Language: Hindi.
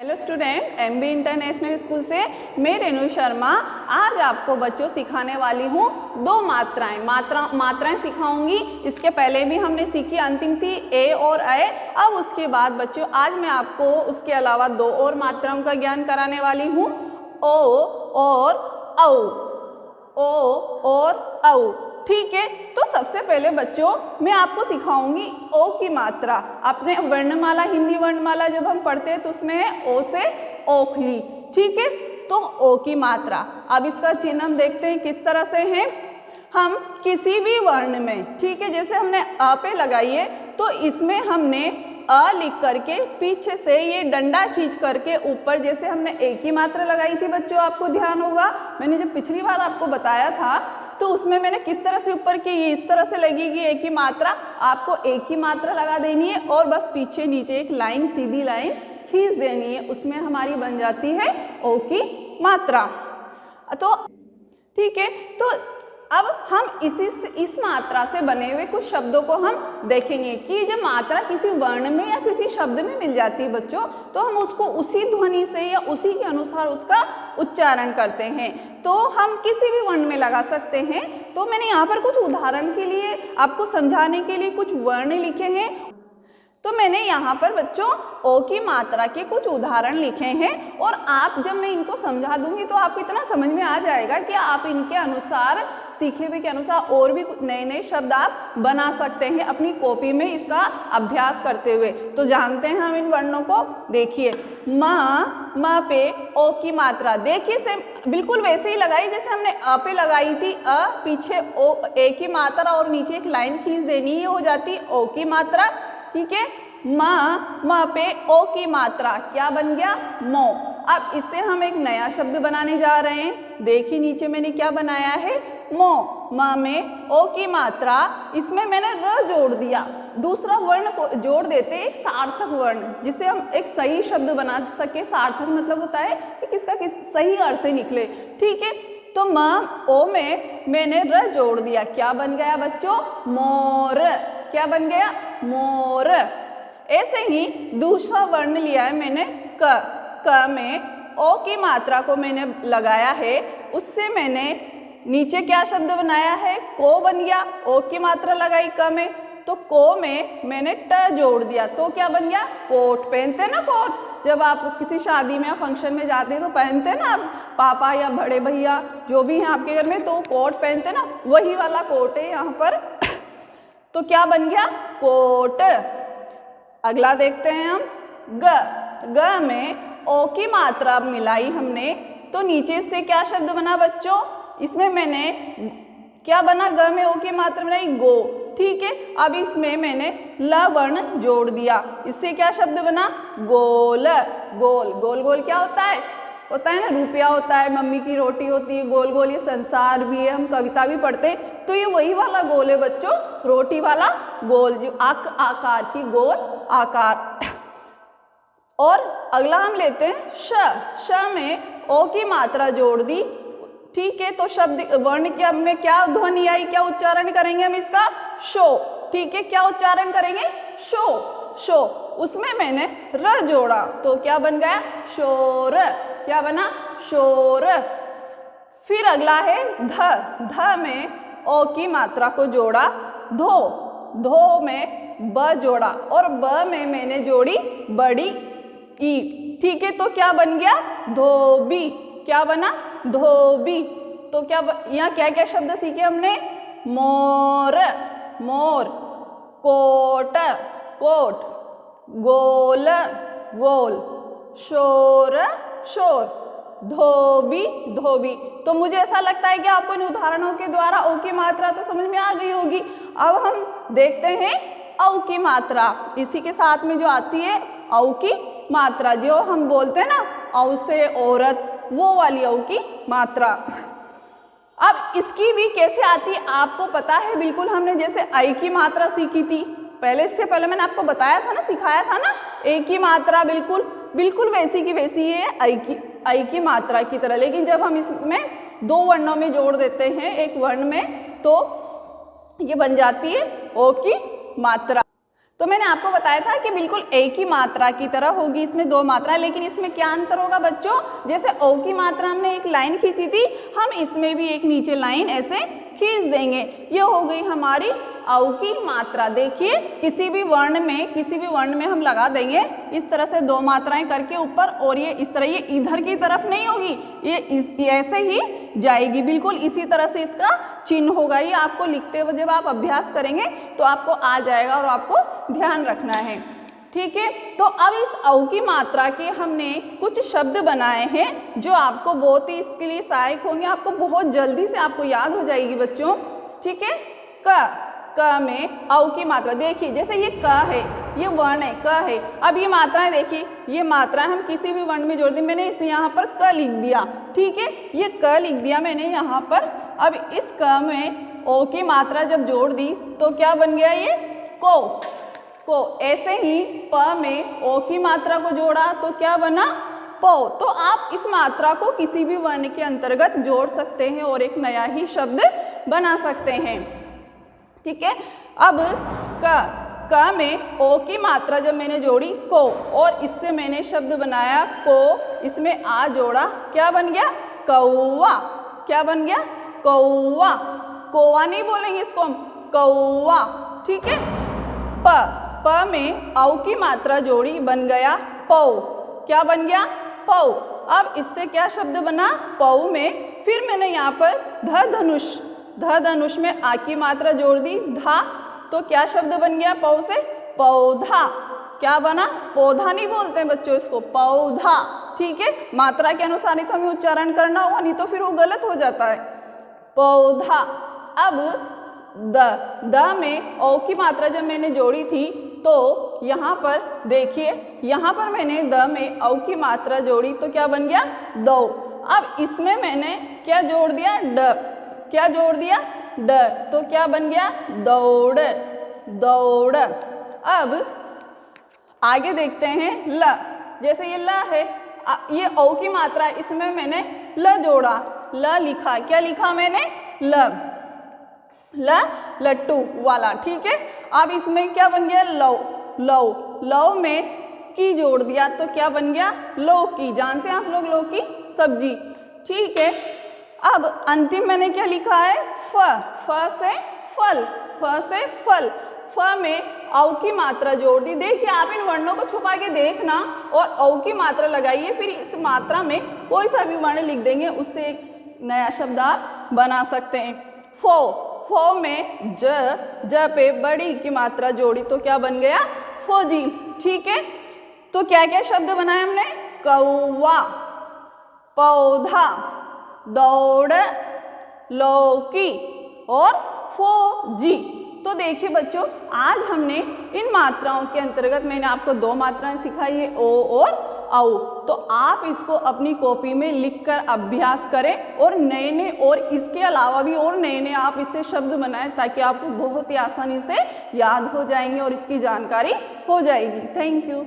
Hello student, MB international school से मैं रेणु शर्मा आज आपको बच्चों सिखाने वाली हूँ दो मात्राएं सिखाऊंगी। इसके पहले भी हमने सीखी, अंतिम थी ए और अ। अब उसके बाद बच्चों आज मैं आपको उसके अलावा दो और मात्राओं का ज्ञान कराने वाली हूँ, ओ और औ। ओ और औ, ठीक है। तो सबसे पहले बच्चों मैं आपको सिखाऊंगी ओ की मात्रा। अपने वर्णमाला, हिंदी वर्णमाला जब हम पढ़ते हैं तो उसमें है ओ से ओखली, ठीक है। तो ओ की मात्रा, अब इसका चिन्ह हम देखते हैं किस तरह से है। हम किसी भी वर्ण में, ठीक है, जैसे हमने अ पे लगाई है तो इसमें हमने अ लिख करके पीछे से ये डंडा खींच करके ऊपर, जैसे हमने ए की मात्रा लगाई थी बच्चों, आपको ध्यान होगा मैंने जब पिछली बार आपको बताया था तो उसमें मैंने किस तरह से ऊपर की, ये इस तरह से लगेगी ए की मात्रा, आपको ए की मात्रा लगा देनी है और बस पीछे नीचे एक लाइन, सीधी लाइन खींच देनी है, उसमें हमारी बन जाती है ओ की मात्रा। तो ठीक है, तो अब हम इस मात्रा से बने हुए कुछ शब्दों को हम देखेंगे कि जब मात्रा किसी वर्ण में या किसी शब्द में मिल जाती है बच्चों, तो हम उसको उसी ध्वनि से या उसी के अनुसार उसका उच्चारण करते हैं। तो हम किसी भी वर्ण में लगा सकते हैं। तो मैंने यहाँ पर कुछ उदाहरण के लिए आपको समझाने के लिए कुछ वर्ण लिखे हैं। तो मैंने यहाँ पर बच्चों ओ की मात्रा के कुछ उदाहरण लिखे हैं और आप जब मैं इनको समझा दूंगी तो आपको इतना समझ में आ जाएगा कि आप इनके अनुसार, सीखे हुए के अनुसार और भी नए नए शब्द आप बना सकते हैं अपनी कॉपी में इसका अभ्यास करते हुए। तो जानते हैं हम इन वर्णों को। देखिए म पे ओ की मात्रा देखिए से बिल्कुल वैसे ही लगाई जैसे हमने अ पे लगाई थी। अ पीछे ओ ए की मात्रा और नीचे एक लाइन खींच देनी है, हो जाती ओ की मात्रा, ठीक है। म पे ओ की मात्रा क्या बन गया, मो। अब इससे हम एक नया शब्द बनाने जा रहे हैं। देखिए नीचे मैंने क्या बनाया है, मो। म में ओ की मात्रा, इसमें मैंने र जोड़ दिया, दूसरा वर्ण को जोड़ देते एक सार्थक वर्ण, जिससे हम एक सही शब्द बना सके। सार्थक मतलब होता है कि किसका सही अर्थ निकले, ठीक है। तो म ओ में मैंने र जोड़ दिया, क्या बन गया बच्चों, मोर। क्या बन गया, मोर। ऐसे ही दूसरा वर्ण लिया है मैंने क में ओ की मात्रा को मैंने लगाया है, उससे मैंने नीचे क्या शब्द बनाया है, को बन गया। ओ की मात्रा लगाई क में, तो को में मैंने ट जोड़ दिया, तो क्या बन गया, कोट। पहनते ना कोट, जब आप किसी शादी में या फंक्शन में जाते हैं तो पहनते हैं ना, आप पापा या बड़े भैया जो भी हैं आपके घर में, तो कोट पहनते ना, वही वाला कोट है यहाँ पर। तो क्या बन गया, कोट। अगला देखते हैं हम ग में ओ की मात्रा मिलाई हमने, तो नीचे से क्या शब्द बना बच्चों, इसमें मैंने क्या बना, ग में ओ की मात्रा बनाई, गो, ठीक है। अब इसमें मैंने ल वर्ण जोड़ दिया, इससे क्या शब्द बना, गोल। गोल गोल गोल क्या होता है ना, रुपया होता है, मम्मी की रोटी होती है गोल गोल, ये संसार भी है, हम कविता भी पढ़ते हैं, तो ये वही वाला गोल है बच्चों, रोटी वाला गोल, जो आकार की गोल आकार। और अगला हम लेते हैं श में ओ की मात्रा जोड़ दी, ठीक है। तो शब्द वर्ण के में क्या ध्वनि आई, क्या उच्चारण करेंगे हम इसका, शो, ठीक है। क्या उच्चारण करेंगे, शो, शो। उसमें मैंने र जोड़ा, तो क्या बन गया, शोर। क्या बना, शोर। फिर अगला है ध में ओ की मात्रा को जोड़ा, धो में ब जोड़ा और ब में मैंने जोड़ी बड़ी ई, ठीक है। तो क्या बन गया, धोबी। क्या बना, धोबी। तो क्या यहाँ क्या क्या शब्द सीखे हमने, मोर, मोर, कोट, कोट, गोल, गोल, शोर, शोर, धोबी, धोबी। तो मुझे ऐसा लगता है कि आपको इन उदाहरणों के द्वारा ओ की मात्रा तो समझ में आ गई होगी। अब हम देखते हैं औ की मात्रा, इसी के साथ में जो आती है औ की मात्रा, जो हम बोलते हैं ना औ से औरत, वो वाली औ की मात्रा। अब इसकी भी कैसे आती है आपको पता है बिल्कुल, हमने जैसे आई की मात्रा सीखी थी पहले, इससे पहले मैंने आपको बताया था ना, सिखाया था ना, ए की मात्रा बिल्कुल बिल्कुल वैसी की वैसी है आई की मात्रा की तरह। लेकिन जब हम इसमें दो वर्णों में जोड़ देते हैं एक वर्ण में, तो ये बन जाती है ओ की मात्रा। तो मैंने आपको बताया था कि बिल्कुल एक ही मात्रा की तरह होगी, इसमें दो मात्रा, लेकिन इसमें क्या अंतर होगा बच्चों, जैसे ओ की मात्रा हमने एक लाइन खींची थी, हम इसमें भी एक नीचे लाइन ऐसे खींच देंगे। ये हो गई हमारी औ की मात्रा। देखिए किसी भी वर्ण में हम लगा देंगे इस तरह से दो मात्राएं करके ऊपर, और ये इस तरह, ये इधर की तरफ नहीं होगी, ये ऐसे ही जाएगी, बिल्कुल इसी तरह से इसका चिन्ह होगा। ये आपको लिखते हुए जब आप अभ्यास करेंगे तो आपको आ जाएगा और आपको ध्यान रखना है, ठीक है। तो अब इस औ की मात्रा के हमने कुछ शब्द बनाए हैं जो आपको बहुत ही इसके लिए सहायक होंगे, आपको बहुत जल्दी से आपको याद हो जाएगी बच्चों, ठीक है। क में औ की मात्रा, देखिए जैसे ये क है, ये वर्ण है, क है। अब ये मात्राएं देखिए, ये मात्राएं हम किसी भी वर्ण में जोड़ दी, मैंने इसे यहाँ पर क लिख दिया, ठीक है, ये क लिख दिया मैंने यहाँ पर। अब इस क में ओ की मात्रा जब जोड़ दी तो क्या बन गया, ये को। ऐसे ही प में ओ की मात्रा को जोड़ा तो क्या बना, पौ। तो आप इस मात्रा को किसी भी वर्ण के अंतर्गत जोड़ सकते हैं और एक नया ही शब्द बना सकते हैं, ठीक है। अब क में ओ की मात्रा जब मैंने जोड़ी को, और इससे मैंने शब्द बनाया को, इसमें आ जोड़ा, क्या बन गया, कौवा। क्या बन गया, कौवा। कौवा नहीं बोलेंगे इसको हम, कौवा, ठीक है। प में औ की मात्रा जोड़ी, बन गया पौ। क्या बन गया, पौ। अब इससे क्या शब्द बना, पौ में फिर मैंने यहाँ पर धनुष में आ की मात्रा जोड़ दी, धा, तो क्या शब्द बन गया पौ से, पौधा। क्या बना, पौधा नहीं बोलते हैं बच्चों इसको, पौधा, ठीक है। मात्रा के अनुसार ही तो हमें उच्चारण करना होगा, नहीं तो फिर वो गलत हो जाता है, पौधा। अब द में ओ की मात्रा जब मैंने जोड़ी थी तो यहाँ पर देखिए, यहाँ पर मैंने द में औ की मात्रा जोड़ी तो क्या बन गया, दो। अब इसमें मैंने क्या जोड़ दिया, ड। क्या जोड़ दिया, ड, तो क्या बन गया, दौड़। अब आगे देखते हैं ल। जैसे ये ल है, ये औ की मात्रा, इसमें मैंने ल जोड़ा, ल लिखा। क्या लिखा मैंने, लट्टू वाला, ठीक है। अब इसमें क्या बन गया, लौ में की जोड़ दिया तो क्या बन गया, लौकी। जानते हैं आप लोग लौकी सब्जी, ठीक है। अब अंतिम मैंने क्या लिखा है, फ से फल। फ में औ की मात्रा जोड़ दी। देखिए आप इन वर्णों को छुपा के देखना और औ की मात्रा लगाइए, फिर इस मात्रा में कोई सा भी वर्ण लिख देंगे, उससे एक नया शब्द आप बना सकते हैं। फो में ज पे बड़ी की मात्रा जोड़ी तो क्या बन गया, फौजी, ठीक है। तो क्या क्या शब्द बनाए हमने, कौवा, पौधा, दौड़, लौकी और फौजी। तो देखिए बच्चों, आज हमने इन मात्राओं के अंतर्गत मैंने आपको दो मात्राएं सिखाई है, ओ और औ। तो आप इसको अपनी कॉपी में लिखकर अभ्यास करें और नए और इसके अलावा भी और नए आप इससे शब्द बनाएं, ताकि आपको बहुत ही आसानी से याद हो जाएंगे और इसकी जानकारी हो जाएगी। Thank you.